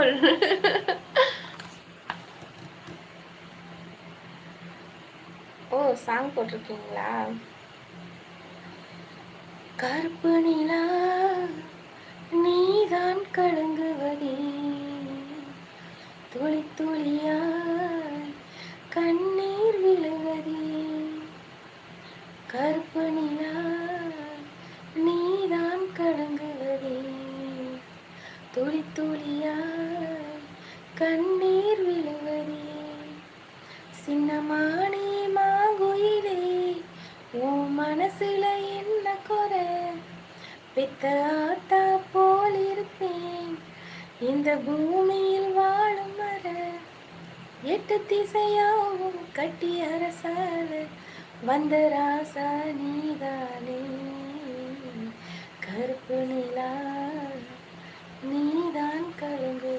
கடவுள். ஓ, சாங் போட்டிருக்கீங்களா? கருப்பு நிலா நீதான் கலங்குவதே, துளி துளியாய் கண்ணீர் விழுவதே. கருப்பு நிலா நீதான் கலங்குவதே, துளி துளியாய் கண்ணீர் விழுவதே. சின்னமானே மாங்குயிலே, உன் மனசுல என்ன குறை? பெத்த ஆத்தா போல் இருப்பேன் இந்த பூமியில் வாழும் வர. 8 திசையாவும் கட்டி அரசால வந்த ராசா நீதானே. கருப்பு நிலா நீதான் கலங்கு